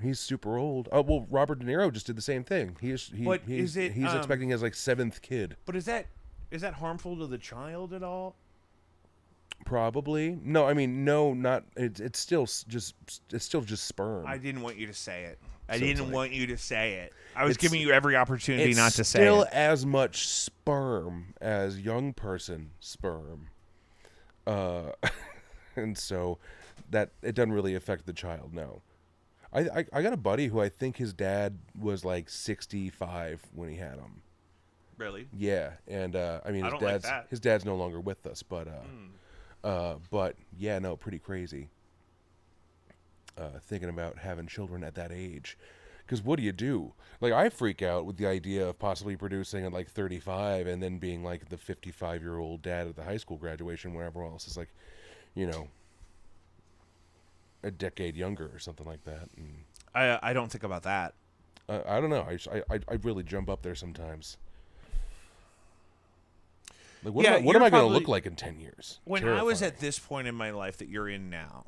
He's super old. Oh well, Robert De Niro just did the same thing. He's expecting his like 7th kid. But is that harmful to the child at all? Probably. No, I mean, no, not. It's still just sperm. I didn't want you to say it. I So didn't it's like- want you to say it. I was It's- giving you every opportunity it's not to say still it. as much sperm as young person sperm, and so that it doesn't really affect the child. No, I got a buddy who I think his dad was like 65 when he had him. Really? Yeah, and I mean I his don't like dad's that. his dad's no longer with us, but yeah, no, pretty crazy. Thinking about having children at that age, because what do? Like, I freak out with the idea of possibly producing at like 35 and then being like the 55-year-old dad at the high school graduation when everyone else is like, you know, a decade younger or something like that. And I don't think about that. I don't know. I really jump up there sometimes. Like, what Yeah, am I you're going to probably- look like in 10 years? When I was Terrifying. at this point in my life that you're in now,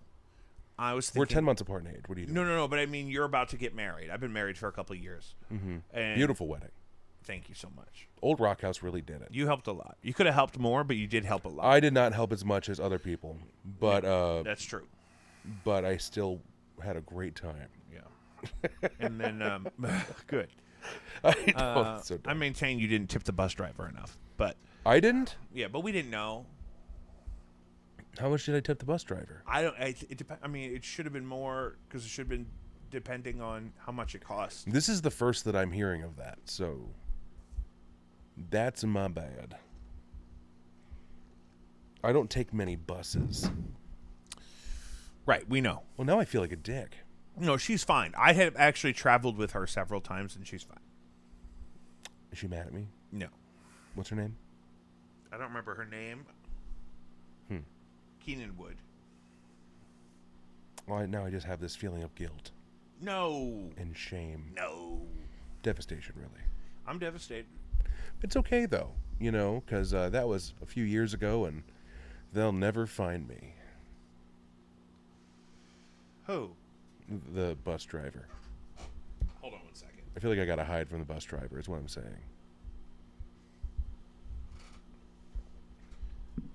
I was We're thinking... 10 months apart in age. What are you doing? No, but I mean, you're about to get married. I've been married for a couple of years. Mm-hmm. And Beautiful wedding. Thank you so much. Old Rock House really did it. You helped a lot. You could have helped more, but you did help a lot. I did not help as much as other people, but That's true. but I still had a great time. Yeah. And then, good. I know, it's so I dumb. maintain you didn't tip the bus driver enough, but I didn't. yeah, but we didn't know. How much did I tip the bus driver? I don't. It depend. I mean, it should have been more because it should have been depending on how much it cost. This is the first that I'm hearing of that, so that's my bad. I don't take many buses. Right. We know. Well, now I feel like a dick. No, she's fine. I have actually traveled with her several times, and she's fine. Is she mad at me? No, What's her name? I don't remember her name. Keenan Wood. Well, now I just have this feeling of guilt No. and shame, No. devastation, really. I'm devastated. It's okay though, you know, because that was a few years ago, and they'll never find me. Who? The bus driver. Hold on one second. I feel like I gotta hide from the bus driver. Is what I'm saying.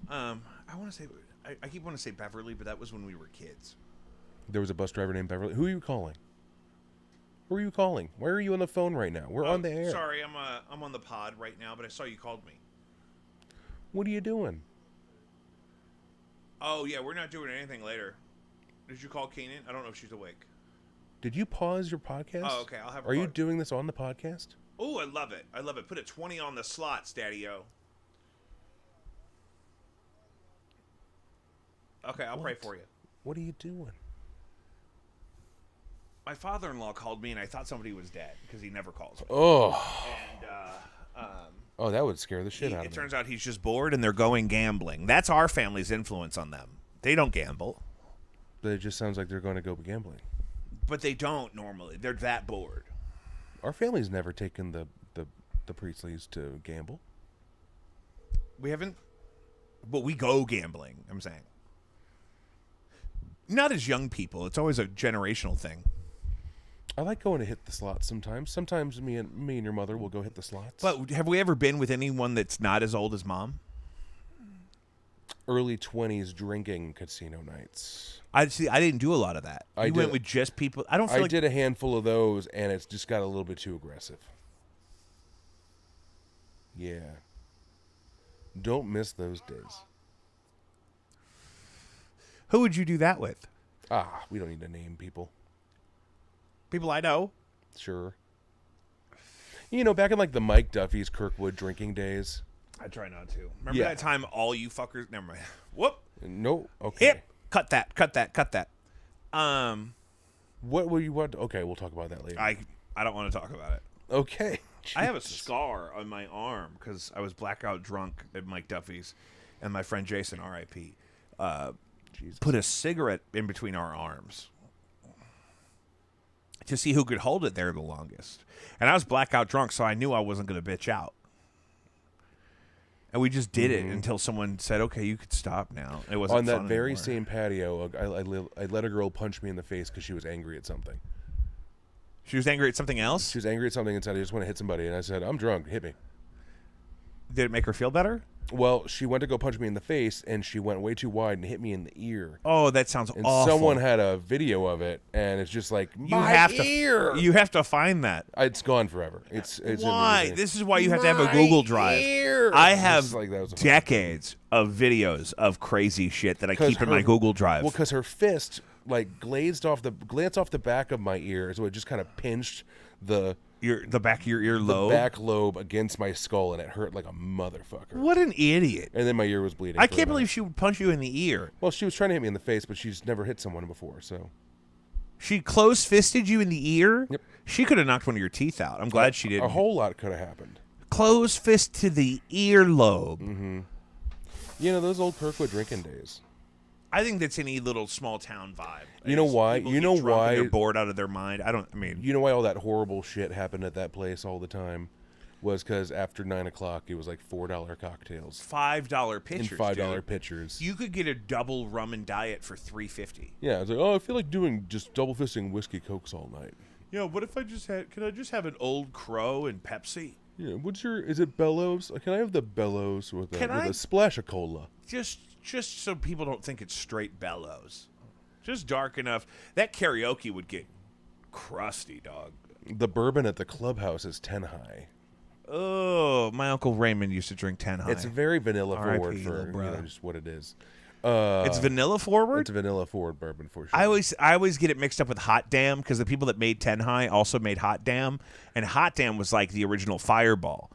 I want to say. I keep wanting to say Beverly, but that was when we were kids. There was a bus driver named Beverly. Who are you calling? Who are you calling? Why are you on the phone right now? We're on the air. Sorry, I'm on the pod right now, but I saw you called me. What are you doing? Oh yeah, we're not doing anything later. Did you call Keenan? I don't know if she's awake. Did you pause your podcast? Oh, okay. I'll have her Are you call. doing this on the podcast? Oh, I love it. I love it. Put a 20 on the slots, Daddy-O. Okay, I'll pray What? for you. What are you doing? My father-in-law called me, and I thought somebody was dead because he never calls me. Oh, And oh, that would scare the shit out it of me. turns out he's just bored, and they're going gambling. That's our family's influence on them. They don't gamble, But it just sounds like they're going to go gambling. but they don't normally. They're that bored. Our family's never taken the Priestleys to gamble. We haven't, but we go gambling. I'm saying, not as young people. It's always a generational thing. I like going to hit the slots sometimes. Sometimes me and your mother will go hit the slots. But have we ever been with anyone that's not as old as Mom? Early 20s drinking casino nights. I didn't do a lot of that. I You went did- with just people. I don't feel I like did a handful of those, and it's just got a little bit too aggressive. Yeah. Don't miss those days. Who would you do that with? Ah, we don't need to name people. People I know. Sure. You know, back in like the Mike Duffy's Kirkwood drinking days. I try not to. Remember Yeah. that time all you fuckers. Never mind. Whoop. No. Okay. Hip. Cut that. Cut that. Cut that. What will you want? Okay, we'll talk about that later. I don't want to talk about it. Okay. I have a Jesus. scar on my arm because I was blackout drunk at Mike Duffy's, and my friend Jason, R.I.P., Jesus. put a cigarette in between our arms to see who could hold it there the longest. And I was blackout drunk, so I knew I wasn't going to bitch out. And we just did it until someone said, "Okay, you could stop now." It wasn't On that fun very anymore. same patio, I let a girl punch me in the face because she was angry at something. She was angry at something else. She was angry at something and said, I just want to hit somebody. And I said, I'm drunk. Hit me. Did it make her feel better? Well, she went to go punch me in the face, and she went way too wide and hit me in the ear. Oh, that sounds And awful. someone had a video of it, and it's just like, you my have ear! You have to find that. It's gone forever. It's Why? amazing. This is why you have to have a My Google Drive. ear! I It's have just like, that was a decades of videos of crazy shit that I 'Cause keep in my her- Google Drive. Well, because her fist like glanced off the back of my ear, so it just kind of pinched the The back of your earlobe. back lobe against my skull, and it hurt like a motherfucker. What an idiot! And then my ear was bleeding. I for a can't minute. believe she would punch you in the ear. Well, she was trying to hit me in the face, but she's never hit someone before, so. She close fisted you in the ear. Yep. She could have knocked one of your teeth out. I'm glad she didn't. A whole lot could have happened. Close fist to the earlobe. Mm-hmm. You know, those old Kirkwood drinking days. I think that's any little small town vibe. You know why? People You get know drunk and why- they're bored out of their mind. I mean, You know why all that horrible shit happened at that place all the time? Was because after 9 o'clock, it was like $4 cocktails $5 and pitchers. $5 dude. pitchers. You could get a double rum and diet for $3.50. Yeah, I was like, oh, I feel like doing just double fisting whiskey cokes all night. Yeah, what if I just had? Could I just have an Old Crow and Pepsi? Yeah, is it Bellows? Can I have the Bellows with a splash of cola? Just so people don't think it's straight Bellows. Just dark enough. That karaoke would get crusty, dog. The bourbon at the clubhouse is 10 high. Oh, my Uncle Raymond used to drink 10 high. It's very vanilla R.I.P., forward little for brother. just what it is. It's vanilla forward? It's vanilla forward bourbon for sure. I always get it mixed up with Hot Damn because the people that made 10 High also made Hot Damn, and Hot Damn was like the original Fireball.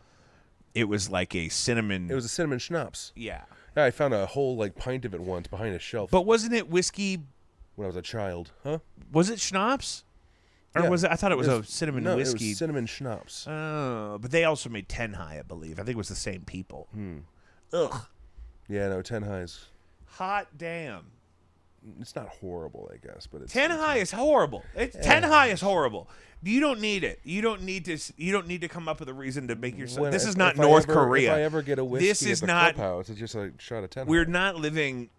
It was like a cinnamon. It was a cinnamon schnapps. Yeah, Yeah, I found a whole like pint of it once behind a shelf but wasn't it whiskey? when I was a child. Huh? Was it schnapps? Or Yeah. was it? I thought it was a cinnamon No, whiskey. it was cinnamon schnapps. Oh, but they also made 10 High, I believe. I think it was the same people. Ugh, Yeah, no, 10 highs. Hot Damn. It's not horrible, I guess, but it's 10 High is horrible. 10 High is horrible. You don't need it. You don't need to come up with a reason to make yourself. This is not North Korea. If I ever get a whiskey This is at the not. clubhouse, it's just a shot of 10 We're high. not living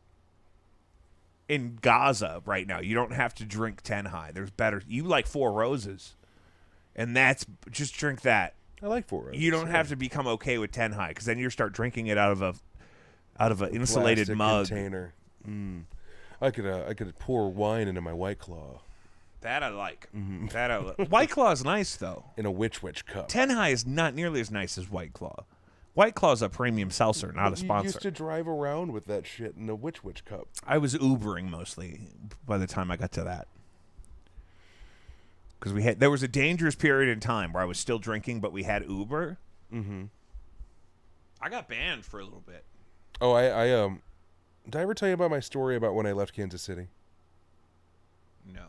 in Gaza right now. You don't have to drink 10 High. There's better. You like Four Roses, and that's just drink that. I like Four Roses. You don't have to become okay with 10 High because then you start drinking it out of an insulated Plastic mug. container. I could pour wine into my White Claw That I like. That I like. White Claw is nice though. in a witch cup. 10 High is not nearly as nice as White Claw. White Claw is a premium seltzer, not a You sponsor. used to drive around with that shit in a witch cup. I was Ubering mostly by the time I got to that. Because there was a dangerous period in time where I was still drinking, but we had Uber. Mm-hmm. I got banned for a little bit. Oh, did I ever tell you about my story about when I left Kansas City? No.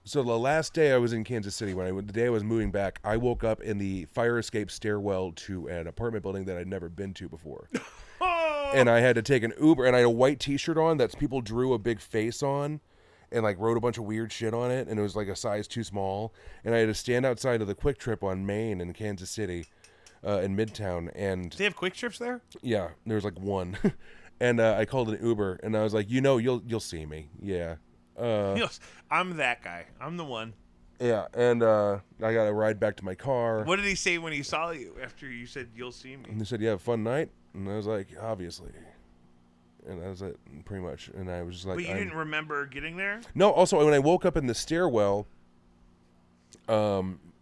So the last day I was in Kansas City, the day I was moving back, I woke up in the fire escape stairwell to an apartment building that I'd never been to before. And I had to take an Uber, and I had a white T-shirt on that people drew a big face on, and like wrote a bunch of weird shit on it, and it was like a size too small. And I had to stand outside of the Quick Trip on Main in Kansas City, in Midtown, and Do they have quick trips there? yeah, there was like one, and I called an Uber, and I was like, you'll see me, yeah. Yes, I'm that guy. I'm the one. Yeah, and I got a ride back to my car. What did he say when he saw you after you said you'll see me? And they said, "You have a fun night," and I was like, "Obviously," and that was it, pretty much. And I was just like, But you didn't remember getting there? No. Also, when I woke up in the stairwell,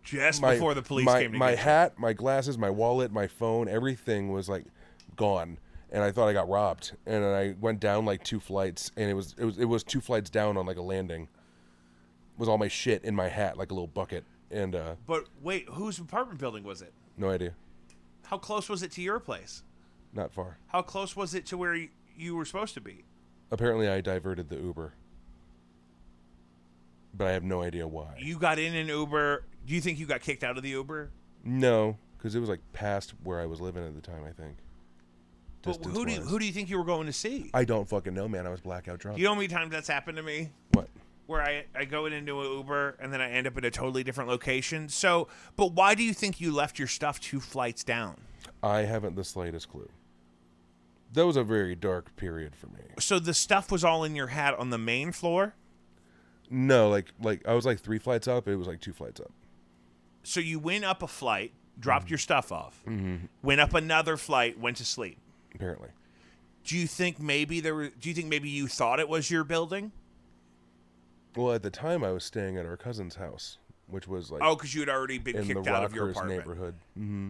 Just before the police came to my get you. hat, my glasses, my wallet, my phone, everything was like gone. And I thought I got robbed, and then I went down like 2 flights, and it was 2 flights down on like a landing. It was all my shit in my hat, like a little bucket, and But wait, whose apartment building was it? no idea, How close was it to your place? not far. How close was it to where you were supposed to be? Apparently, I diverted the Uber, but I have no idea why. You got in an Uber. Do you think you got kicked out of the Uber? No, because it was like past where I was living at the time, I think. But who Distance-wise. do you think you were going to see? I don't fucking know, man. I was blackout drunk. You know how many times that's happened to me? What? Where I go into an Uber and then I end up in a totally different location. So, but why do you think you left your stuff 2 flights down? I haven't the slightest clue. That was a very dark period for me. So the stuff was all in your hat on the main floor? No, like I was like 3 flights up. It was like 2 flights up. So you went up a flight dropped your stuff off, went up another flight, went to sleep. Apparently. Do you think maybe you thought it was your building? Well, at the time, I was staying at our cousin's house, which was like Oh, because you had already been in the kicked out of your Rockhurst apartment. neighborhood. Mm-hmm.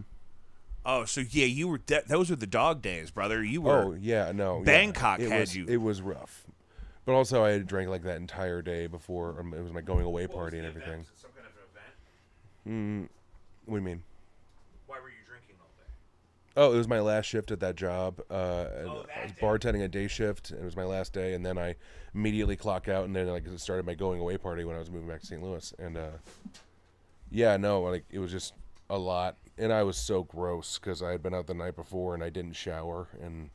Oh, so yeah, you were. Those were the dog days, brother. You were. Oh yeah, no. Bangkok it had was, you. It was rough, but also I had drank like that entire day before. It was my going away party and everything. Was it some kind of an event? What do you mean? Why were you drinking all day? Oh, it was my last shift at that job. I was day. bartending a day shift, and it was my last day. And then I immediately clock out, and then like started my going away party when I was moving back to St. Louis. And yeah, no, like it was just a lot, and I was so gross because I had been out the night before and I didn't shower, and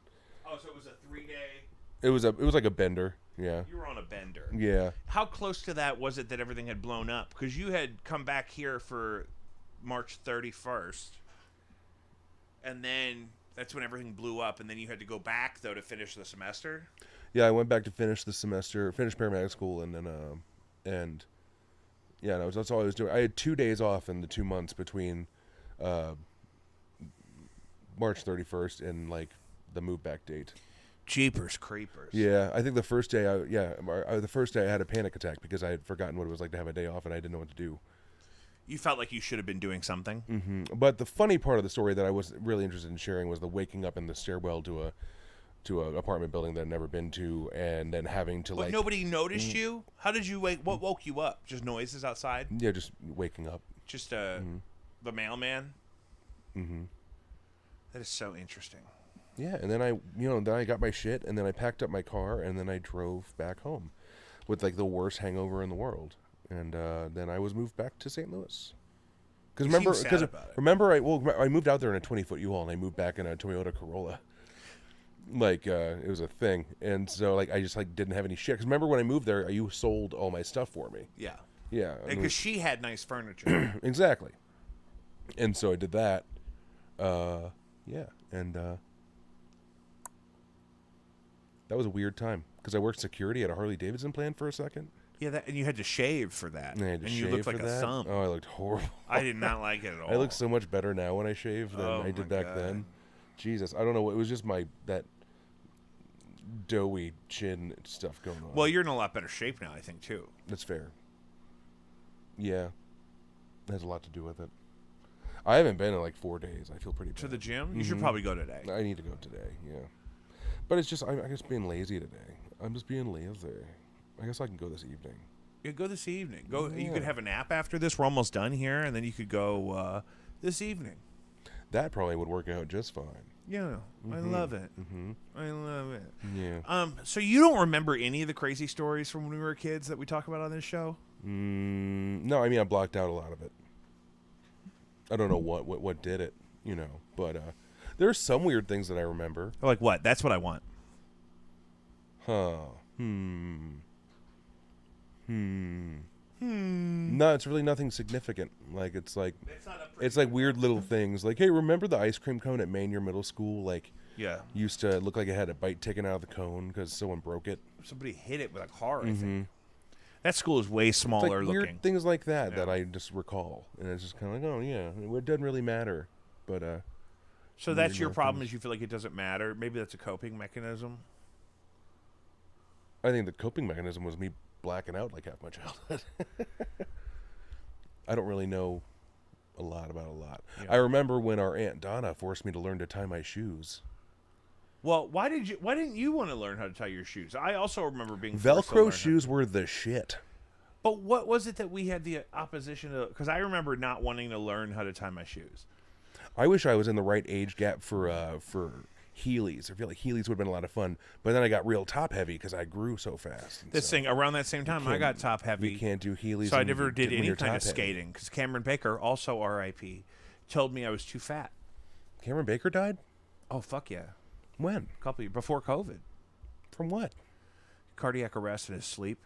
Oh, so it was a 3-day. it was like a bender. Yeah, You were on a bender. yeah. How close to that was it that everything had blown up? Because you had come back here for March 31st, and then that's when everything blew up, and then you had to go back though to finish the semester. Yeah, I went back to finish the semester, finish paramedic school, and then and yeah, no, that's all I was doing. I had 2 days off in the 2 months between March 31st and like the move back date. Jeepers creepers. Yeah, I think the first day the first day I had a panic attack because I had forgotten what it was like to have a day off and I didn't know what to do. You felt like you should have been doing something. But the funny part of the story that I was really interested in sharing was the waking up in the stairwell to a apartment building that I'd never been to, and then having to But like nobody noticed you? How did you wake? What woke you up? Just noises outside? yeah, just waking up. Just the mailman? Mm-hmm. That is so interesting. Yeah, and then I got my shit, and then I packed up my car, and then I drove back home with like the worst hangover in the world, and then I was moved back to St. Louis. Because remember, I moved out there in a 20-foot U-Haul, and I moved back in a Toyota Corolla. Like it was a thing, and so like I just like didn't have any shit. Because remember when I moved there, you sold all my stuff for me. Yeah. Yeah, Because she had nice furniture. exactly. And so I did that. Yeah, and that was a weird time because I worked security at a Harley Davidson plant for a second. Yeah, and you had to shave for that. And I had to and shave you looked for like that. a thump. Oh, I looked horrible. I did not like it at all. I look so much better now when I shave than Oh I did my back God. then. Jesus, I don't know. It was just that doughy chin stuff going on. Well, you're in a lot better shape now, I think, too. That's fair. Yeah, that has a lot to do with it. I haven't been in like 4 days. I feel pretty bad. To the gym? You should probably go today. I need to go today. Yeah, but it's just I'm just being lazy today. I'm just being lazy. I guess I can go this evening. Yeah, go this evening. Go. You Yeah. could have a nap after this. We're almost done here, and then you could go this evening. That probably would work out just fine. Yeah, I love it. I love it. Yeah. So you don't remember any of the crazy stories from when we were kids that we talk about on this show? No, I mean I blocked out a lot of it. I don't know what did it, but there are some weird things that I remember. Like what? That's what I want. Huh. No, it's really nothing significant. Like it's like weird little things. Like, hey, remember the ice cream cone at Manier Middle School? Like, Yeah. used to look like it had a bite taken out of the cone because someone broke it. Somebody hit it with a car, I think. That school is way It's smaller like looking. weird things like that Yeah. that I just recall, and it's just kind of like, oh yeah, it doesn't really matter. But So that's weird your little problem things. is you feel like it doesn't matter. Maybe that's a coping mechanism. I think the coping mechanism was me blacking out like half my childhood. I don't really know a lot about a lot. Yeah. I remember when our Aunt Donna forced me to learn to tie my shoes. Well, why didn't you want to learn how to tie your shoes? I also remember being forced to learn Velcro how- shoes were the shit. But what was it that we had the opposition to? Because I remember not wanting to learn how to tie my shoes. I wish I was in the right age gap for Heelys. I feel like Heelys would have been a lot of fun. But then I got real top heavy because I grew so fast. This thing around that same time, I got top heavy. You can't do Heelys. So I and never did when any you're kind of top heavy. skating because Cameron Baker, also R.I.P., told me I was too fat. Cameron Baker died? Oh fuck yeah! When? A couple years before COVID, From what? cardiac arrest in his sleep.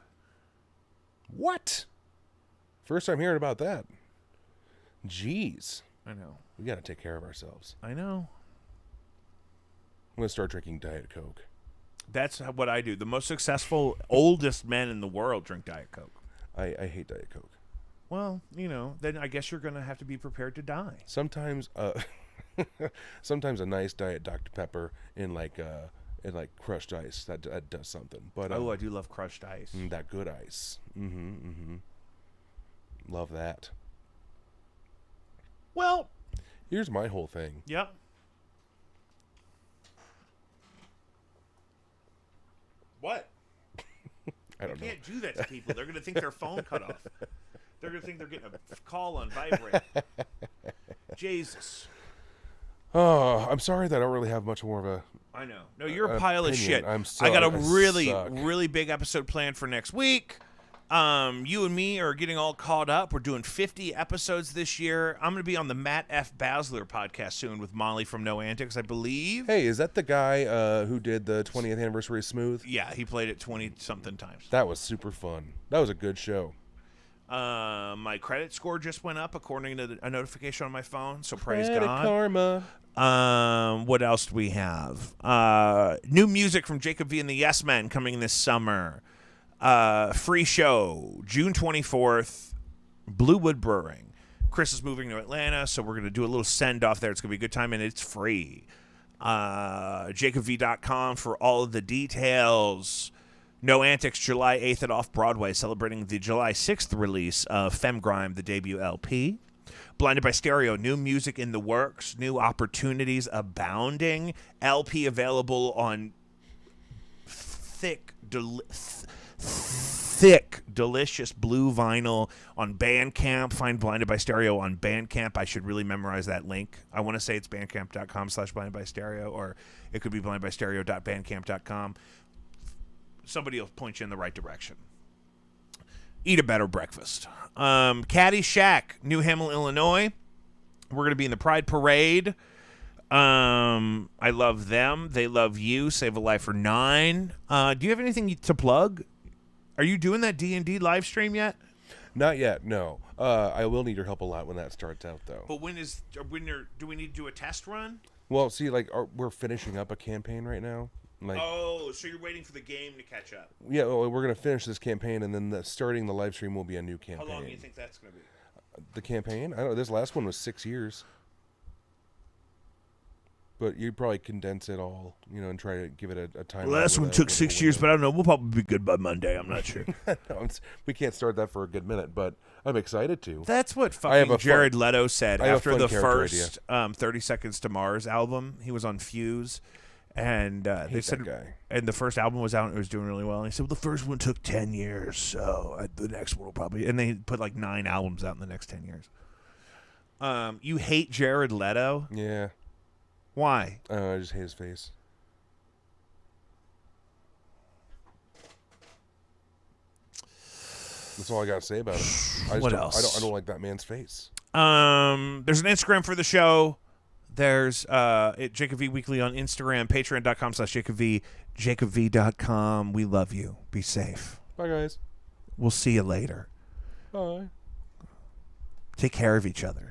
What? First time hearing about that. Jeez. I know. We got to take care of ourselves. I know. I'm going to start drinking Diet Coke. That's what I do. The most successful, oldest men in the world drink Diet Coke. I hate Diet Coke. Well, then I guess you're going to have to be prepared to die. Sometimes, sometimes a nice diet Dr. Pepper in like crushed ice that does something. But I do love crushed ice. that good ice. Love that. Well, Here's my whole thing. yeah. What? I don't know. Can't do that to people. They're going to think their phone cut off. They're going to think they're getting a call on vibrate. Jesus. Oh, I'm sorry that I don't really have much more of a. I know. No, you're a pile of opinion. shit. I got a really, suck. really big episode planned for next week. You and me are getting all caught up. We're doing 50 episodes this year. I'm going to be on the Matt F. Basler podcast soon with Molly from No Antics, I believe. Hey, is that the guy who did the 20th anniversary of Smooth? Yeah, he played it 20-something times. That was super fun. That was a good show. My credit score just went up according to a notification on my phone, so praise Credit God. karma. What else do we have? New music from Jacob V and the Yes Men coming this summer. Free show, June 24th, Bluewood Brewing. Chris is moving to Atlanta, so we're going to do a little send-off there. It's going to be a good time, and it's free. JacobV.com for all of the details. No Antics, July 8th at Off-Broadway, celebrating the July 6th release of Femgrime, the debut LP. Blinded by Stereo, new music in the works, new opportunities abounding. LP available on thick, delicious blue vinyl on Bandcamp. Find Blinded by Stereo on Bandcamp. I should really memorize that link. I want to say it's bandcamp.com/blindedbystereo, or it could be blindedbystereo.bandcamp.com. Somebody will point you in the right direction. Eat a better breakfast. Caddy Shack, New Hamlin, Illinois. We're going to be in the Pride Parade. I love them. They love you. Save a Life for 9. Do you have anything to plug? Are you doing that D&D live stream yet? Not yet, no. I will need your help a lot when that starts out, though. But do we need to do a test run? Well, see, we're finishing up a campaign right now. So you're waiting for the game to catch up. Yeah, well, we're going to finish this campaign, and then starting the live stream will be a new campaign. How long do you think that's going to be? The campaign? I don't know. This last one was 6 years. But you'd probably condense it all, and try to give it a time. The last one took 6 years, but I don't know. We'll probably be good by Monday. I'm not sure. No, we can't start that for a good minute, but I'm excited to. That's what fucking Jared Leto said after the first 30 Seconds to Mars album. He was on Fuse, and they said, and the first album was out and it was doing really well. And he said, well, the first one took 10 years, so the next one will probably. And they put like 9 albums out in the next 10 years. You hate Jared Leto? Yeah. Why? I just hate his face. That's all I gotta say about it. What else? I don't like that man's face. There's an Instagram for the show. There's Jacob V Weekly on Instagram, patreon.com/JacobV, JacobV.com. We love you. Be safe. Bye, guys. We'll see you later. Bye. Take care of each other.